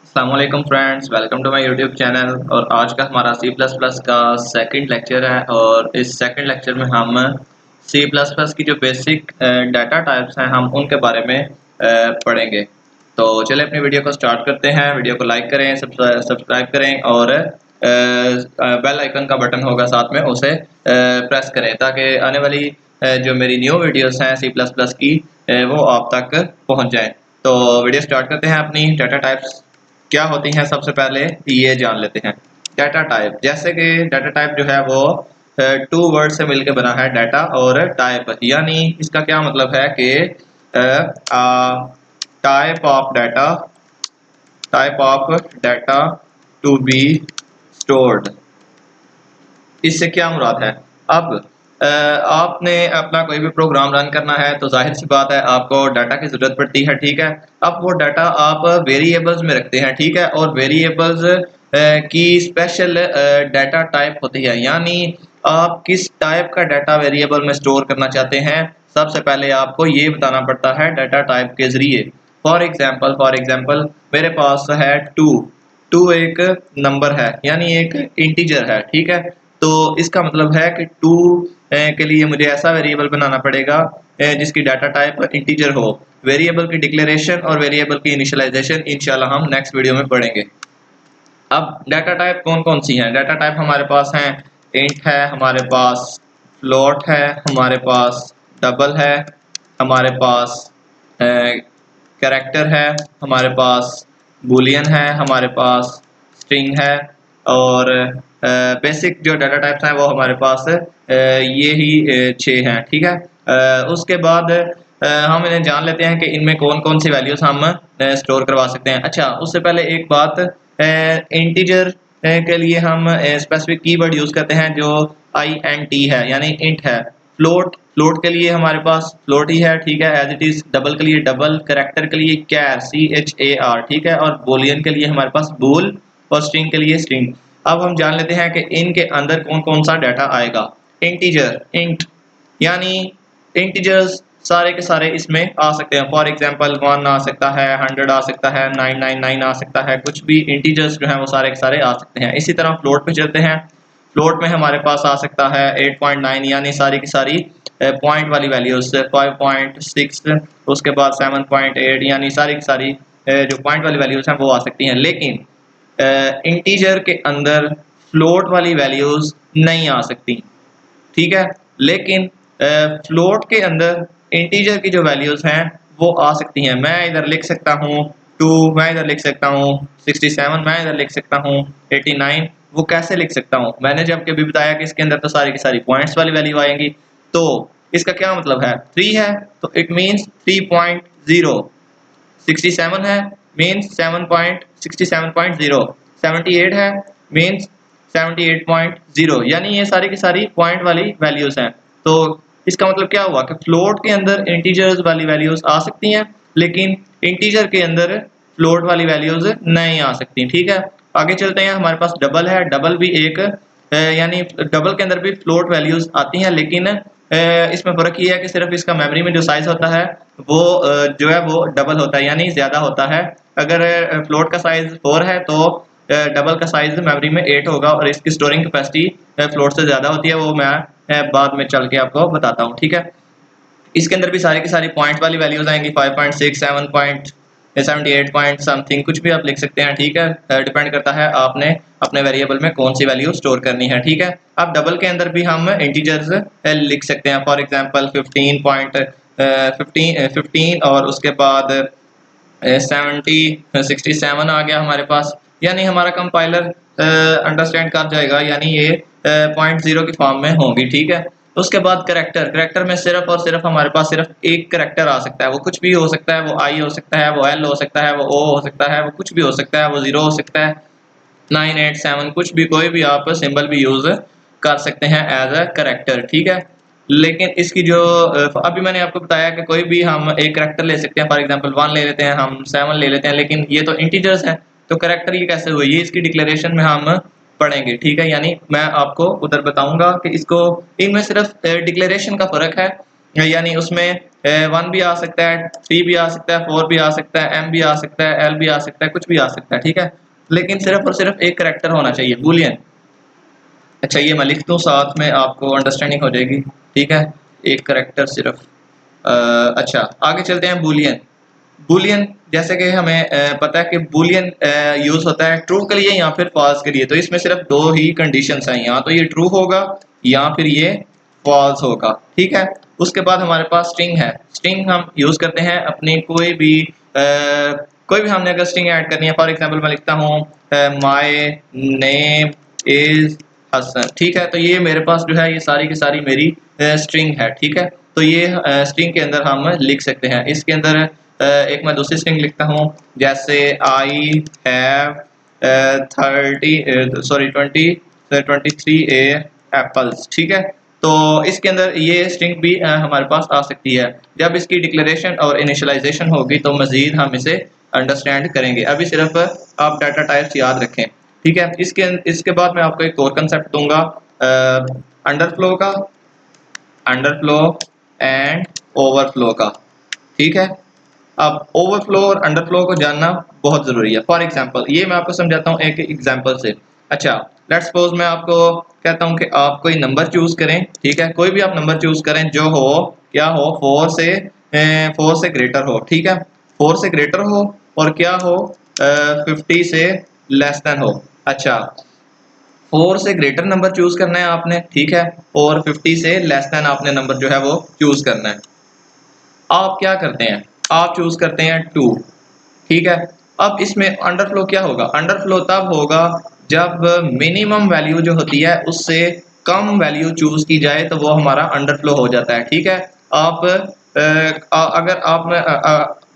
अस्सलामुअलैकुम friends, welcome to my YouTube channel. और आज का हमारा सी प्लस प्लस का सेकंड लेक्चर है और इस सेकंड लेक्चर में हम सी प्लस प्लस की जो बेसिक डाटा टाइप्स हैं हम उनके बारे में पढ़ेंगे। तो चलिए अपनी वीडियो को स्टार्ट करते हैं। वीडियो को लाइक करें, सब्सक्राइब करें और बेल आइकन का बटन होगा साथ में उसे प्रेस करें ताकि आने वाली जो मेरी न्यू वीडियोस हैं सी प्लस प्लस की वो आप तक पहुंच जाएं। तो वीडियो स्टार्ट करते हैं। अपनी डाटा टाइप्स क्या होती हैं सबसे पहले ये जान लेते हैं। डाटा टाइप, जैसे कि डाटा टाइप जो है वो टू वर्ड से मिलकर बना है, डाटा और टाइप। यानी इसका क्या मतलब है कि type of data, to be stored. इससे क्या मुराद है? अब आपने अपना कोई भी प्रोग्राम रन करना है तो जाहिर सी बात है आपको डाटा की ज़रूरत पड़ती है, ठीक है। अब वो डाटा आप वेरिएबल्स में रखते हैं, ठीक है, और वेरिएबल्स की स्पेशल डाटा टाइप होती है। यानी आप किस टाइप का डाटा वेरिएबल में स्टोर करना चाहते हैं, सबसे पहले आपको ये बताना पड़ता है डाटा टाइप के ज़रिए। फॉर एग्जाम्पल मेरे पास है टू। टू एक नंबर है, यानी एक इंटीजर है, ठीक है। तो इसका मतलब है कि टू के लिए मुझे ऐसा वेरिएबल बनाना पड़ेगा जिसकी डाटा टाइप इंटीजर हो। वेरिएबल की डिक्लेरेशन और वेरिएबल की इनिशियलाइजेशन इंशाल्लाह हम नेक्स्ट वीडियो में पढ़ेंगे। अब डाटा टाइप कौन कौन सी हैं? डाटा टाइप हमारे पास हैं, इंट है, हमारे पास फ्लोट है, हमारे पास डबल है, हमारे पास कैरेक्टर है, हमारे पास बूलियन है, हमारे पास स्ट्रिंग है। और बेसिक जो डाटा टाइप्स हैं वो हमारे पास ये ही 6 हैं, ठीक है। उसके बाद हम इन्हें जान लेते हैं कि इनमें कौन कौन सी वैल्यूज हम स्टोर करवा सकते हैं। अच्छा, उससे पहले एक बात, इंटीजर के लिए हम स्पेसिफिक कीवर्ड यूज करते हैं जो INT है, यानी इंट है। फ्लोट के लिए हमारे पास फ्लोट ही है, ठीक है, एज इट इज। डबल के लिए डबल, कैरेक्टर के लिए कैर, CHAR, ठीक है, और बोलियन के लिए हमारे पास बोल, और स्ट्रिंग के लिए स्ट्रिंग। अब हम जान लेते हैं कि इनके अंदर कौन कौन सा डाटा आएगा। इंटीजर, इंट, यानी इंटीजर्स सारे के सारे इसमें आ सकते हैं। फॉर एग्जांपल 1 आ सकता है, 100 आ सकता है, 999 आ सकता है, कुछ भी इंटीजर्स जो हैं वो सारे के सारे आ सकते हैं। इसी तरह फ्लोट पे चलते हैं। फ्लोट में हमारे पास आ सकता है 8.9, यानी सारी की सारी पॉइंट वाली वैल्यूज, 5.6, उसके बाद 7.8, यानी सारी की सारी जो पॉइंट वाली वैल्यूज हैं वो आ सकती हैं। लेकिन इंटीजर के अंदर फ्लोट वाली वैल्यूज नहीं आ सकती, ठीक है। लेकिन फ्लोट के अंदर इंटीजर की जो वैल्यूज हैं वो आ सकती हैं। मैं इधर लिख सकता हूँ 2, मैं इधर लिख सकता हूँ 67, मैं इधर लिख सकता हूँ 89। वो कैसे लिख सकता हूँ? मैंने जब कभी बताया कि इसके अंदर तो सारी की सारी पॉइंट्स वाली वैल्यू आएंगी। तो इसका क्या मतलब है? 3 है तो इट मीन्स 3.0, 67 है मीन्स 7.67.0, 78 है मीन्स 78.0, यानी ये सारी की सारी पॉइंट वाली वैल्यूज हैं। तो इसका मतलब क्या हुआ कि फ्लोट के अंदर इंटीजर्स वाली वैल्यूज आ सकती हैं, लेकिन इंटीजर के अंदर फ्लोट वाली वैल्यूज नहीं आ सकती, ठीक है। आगे चलते हैं। हमारे पास डबल है। डबल भी एक यानी डबल के अंदर भी फ्लोट वैल्यूज आती हैं, लेकिन इसमें फ़र्क ये है कि सिर्फ इसका मेमोरी में जो साइज़ होता है वो जो है वो डबल होता है, यानी ज़्यादा होता है। अगर फ्लोट का साइज़ 4 है तो डबल का साइज़ मेमोरी में 8 होगा, और इसकी स्टोरिंग कैपेसिटी फ्लोट से ज़्यादा होती है। वो मैं बाद में चल के आपको बताता हूँ, ठीक है। इसके अंदर भी सारी की सारी पॉइंट वाली वैल्यूज आएंगी, 5.6, 7.78 पॉइंट समथिंग, कुछ भी आप लिख सकते हैं, ठीक है। डिपेंड करता है आपने अपने वेरिएबल में कौन सी वैल्यू स्टोर करनी है, ठीक है। अब डबल के अंदर भी हम इंटीजर्स लिख सकते हैं। फॉर एग्जांपल 15 और उसके बाद 67 आ गया हमारे पास, यानी हमारा कंपाइलर अंडरस्टैंड कर जाएगा, यानी ये 0.0 की फॉर्म में होंगी, ठीक है। उसके बाद करेक्टर, करेक्टर में सिर्फ और सिर्फ हमारे पास सिर्फ एक करेक्टर आ सकता है। वो कुछ भी हो सकता है, वो आई हो सकता है, वो एल हो सकता है, वो ओ हो सकता है, वो कुछ भी हो सकता है, वो जीरो हो सकता है, 987, कुछ भी, कोई भी आप सिंबल भी यूज कर सकते हैं एज अ करेक्टर, ठीक है। लेकिन इसकी जो अभी मैंने आपको बताया कि कोई भी हम एक करेक्टर ले सकते हैं। फॉर एग्जांपल 1 ले लेते हैं, हम 7 ले लेते हैं, लेकिन ये तो इंटीजर्स हैं, तो करेक्टर ये कैसे हुए, ये इसकी डिक्लेरेशन में हम पढ़ेंगे, ठीक है। यानी मैं आपको उधर बताऊंगा कि इसको, इनमें सिर्फ डिक्लेरेशन का फर्क है, यानी उसमें 1 भी आ सकता है, 3 भी आ सकता है, 4 भी आ सकता है, M भी आ सकता है, L भी आ सकता है, कुछ भी आ सकता है, ठीक है। लेकिन सिर्फ और सिर्फ एक करेक्टर होना चाहिए बूलियन। अच्छा ये मैं लिख दूँ साथ में, आपको अंडरस्टैंडिंग हो जाएगी, ठीक है। एक करेक्टर सिर्फ। अच्छा आगे चलते हैं बूलियन। बूलियन जैसे कि हमें पता है कि बूलियन यूज होता है ट्रू के लिए या फिर फॉल्स के लिए। तो इसमें सिर्फ दो ही कंडीशंस हैं, या तो ये ट्रू होगा या फिर ये फॉल्स होगा, ठीक है। उसके बाद हमारे पास स्ट्रिंग है। स्ट्रिंग हम यूज करते हैं अपनी कोई भी हमने अगर स्ट्रिंग ऐड करनी है, फॉर एग्जांपल मैं लिखता हूँ माय नेम इज हसन, ठीक है। तो ये मेरे पास जो है ये सारी की सारी मेरी स्ट्रिंग है, ठीक है। तो ये स्ट्रिंग के अंदर हम लिख सकते हैं। इसके अंदर एक मैं दूसरी स्ट्रिंग लिखता हूँ, जैसे आई हैव 23 एप्पल्स, ठीक है। तो इसके अंदर ये स्ट्रिंग भी हमारे पास आ सकती है। जब इसकी डिक्लेरेशन और इनिशियलाइजेशन होगी तो मजीद हम इसे अंडरस्टैंड करेंगे। अभी सिर्फ आप डाटा टाइप्स याद रखें, ठीक है। इसके बाद मैं आपको एक और कंसेप्ट दूंगा अंडरफ्लो का, अंडरफ्लो एंड ओवरफ्लो का, ठीक है। अब ओवरफ्लो और अंडरफ्लो को जानना बहुत जरूरी है। फॉर एग्जांपल ये मैं आपको समझाता हूँ एक एग्जांपल से। अच्छा लेट्स सपोज मैं आपको कहता हूँ कि आप कोई नंबर चूज करें, ठीक है। कोई भी आप नंबर चूज करें जो हो क्या हो, 4 से ग्रेटर हो, ठीक है। 4 से ग्रेटर हो और क्या हो 50 से लेस देन हो। अच्छा 4 से ग्रेटर नंबर चूज करना है आपने, ठीक है। और 50 से लेस देन आपने नंबर जो है वो चूज करना है। आप क्या करते हैं, आप चूज करते हैं 2, ठीक है। अब इसमें अंडरफ्लो क्या होगा, अंडरफ्लो तब होगा जब मिनिमम वैल्यू जो होती है उससे कम वैल्यू चूज की जाए तो वो हमारा अंडरफ्लो हो जाता है, ठीक है। आप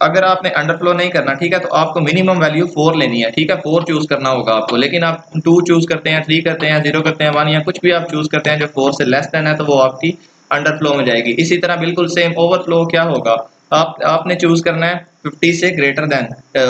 अगर आपने अंडरफ्लो नहीं करना, ठीक है, तो आपको मिनिमम वैल्यू 4 लेनी है, ठीक है। 4 चूज करना होगा आपको। लेकिन आप 2 चूज करते हैं, 3 करते हैं, 0 करते हैं, 1 या कुछ भी आप चूज करते हैं जो 4 से लेस देन है, तो वो आपकी अंडरफ्लो में जाएगी। इसी तरह बिल्कुल सेम ओवरफ्लो क्या होगा, आपने चूज करना है 50 से ग्रेटर देन,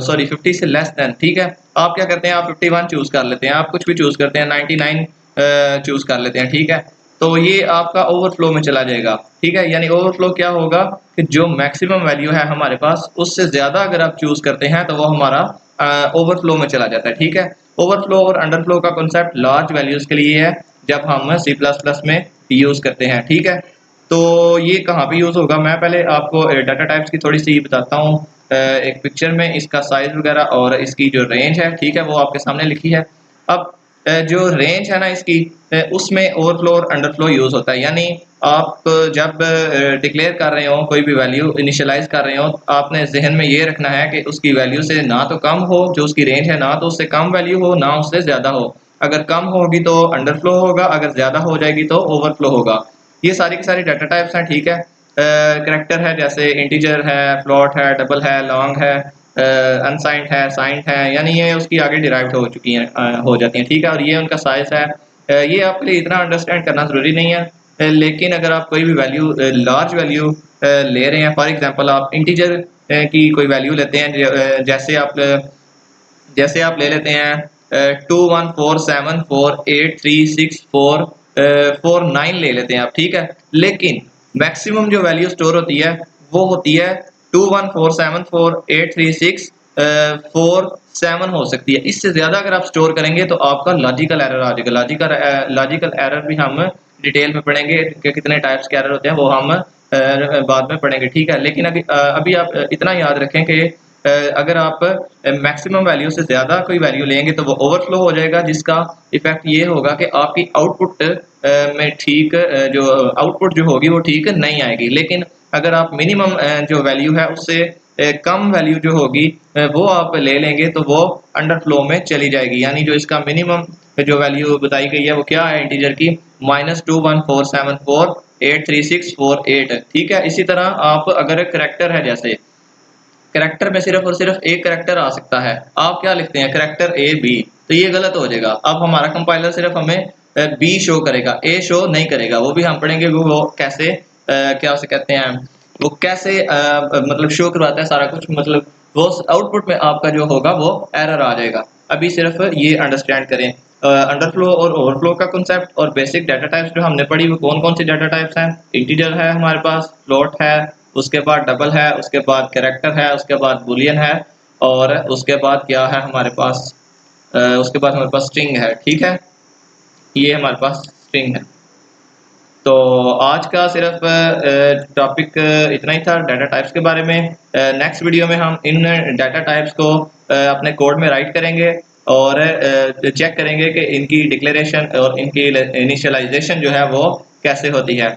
सॉरी 50 से लेस देन, ठीक है। आप क्या करते हैं, आप 51 चूज कर लेते हैं, आप कुछ भी चूज करते हैं, 99 चूज कर लेते हैं, ठीक है। तो ये आपका ओवरफ्लो में चला जाएगा, ठीक है। यानी ओवरफ्लो क्या होगा कि जो मैक्सिमम वैल्यू है हमारे पास उससे ज्यादा अगर आप चूज करते हैं तो वो हमारा ओवरफ्लो में चला जाता है, ठीक है। ओवरफ्लो और अंडरफ्लो का कॉन्सेप्ट लार्ज वैल्यूज के लिए है जब हम C++ में यूज करते हैं, ठीक है। तो ये कहाँ पे यूज होगा, मैं पहले आपको डाटा टाइप्स की थोड़ी सी बताता हूँ एक पिक्चर में। इसका साइज वगैरह और इसकी जो रेंज है, ठीक है, वो आपके सामने लिखी है। अब जो रेंज है ना इसकी, उसमें ओवरफ्लो और अंडरफ्लो यूज होता है। यानी आप जब डिक्लेयर कर रहे हो कोई भी वैल्यू इनिशियलाइज कर रहे हो, आपने जहन में ये रखना है कि उसकी वैल्यू से ना तो कम हो, जो उसकी रेंज है ना तो उससे कम वैल्यू हो ना उससे ज्यादा हो। अगर कम होगी तो अंडरफ्लो होगा, अगर ज्यादा हो जाएगी तो ओवरफ्लो होगा। ये सारी की सारी डाटा टाइप्स हैं, ठीक है। करेक्टर है जैसे इंटीजर है, फ्लोट है, डबल है, लॉन्ग है, अनसाइंड है, साइंड है, यानी ये उसकी आगे डिराइव्ड हो चुकी हैं, हो जाती हैं, ठीक है। और ये उनका साइज है। ये आपके लिए इतना अंडरस्टैंड करना जरूरी नहीं है। लेकिन अगर आप कोई भी वैल्यू लार्ज वैल्यू ले रहे हैं, फॉर एग्जांपल आप इंटीजर की कोई वैल्यू लेते हैं, जैसे आप ले लेते हैं 214748364449 ले लेते हैं आप, ठीक है। लेकिन मैक्सिमम जो वैल्यू स्टोर होती है वो होती है 2147483647 हो सकती है। इससे ज्यादा अगर आप स्टोर करेंगे तो आपका लॉजिकल एरर आ जाएगा। लॉजिकल एरर भी हम डिटेल में पढ़ेंगे कि कितने टाइप्स के एरर होते हैं, वो हम बाद में पढ़ेंगे, ठीक है। लेकिन अभी आप इतना याद रखें कि अगर आप मैक्सिमम वैल्यू से ज्यादा कोई वैल्यू लेंगे तो वो ओवरफ्लो हो जाएगा, जिसका इफेक्ट ये होगा कि आपकी आउटपुट में ठीक जो आउटपुट जो होगी वो ठीक नहीं आएगी। लेकिन अगर आप मिनिमम जो वैल्यू है उससे कम वैल्यू जो होगी वो आप ले लेंगे तो वो अंडरफ्लो में चली जाएगी। यानी जो इसका मिनिमम जो वैल्यू बताई गई है वो क्या है इंटीजर की, -2147483648, ठीक है। इसी तरह आप अगर करेक्टर है, जैसे करैक्टर में सिर्फ और सिर्फ एक करैक्टर आ सकता है, आप क्या लिखते हैं करैक्टर ए बी, तो ये गलत हो जाएगा। अब हमारा कंपाइलर सिर्फ हमें बी शो करेगा, ए शो नहीं करेगा। वो भी हम पढ़ेंगे वो कैसे क्या उसे कहते हैं, वो कैसे मतलब शो करवाता है सारा कुछ, मतलब वो आउटपुट में आपका जो होगा वो एरर आ जाएगा। अभी सिर्फ ये अंडरस्टैंड करें अंडरफ्लो और ओवरफ्लो का कॉन्सेप्ट। और बेसिक डाटा टाइप्स जो हमने पढ़ी वो कौन कौन सी डाटा टाइप्स हैं, इंटीजर है हमारे पास, फ्लोट है, उसके बाद डबल है, उसके बाद कैरेक्टर है, उसके बाद बूलियन है और उसके बाद क्या है हमारे पास, उसके बाद हमारे पास स्ट्रिंग है। ठीक है, ये हमारे पास स्ट्रिंग है। तो आज का सिर्फ टॉपिक इतना ही था डाटा टाइप्स के बारे में। नेक्स्ट वीडियो में हम इन डाटा टाइप्स को अपने कोड में राइट करेंगे और चेक करेंगे कि इनकी डिक्लेरेशन और इनकी इनिशियलाइजेशन जो है वो कैसे होती है।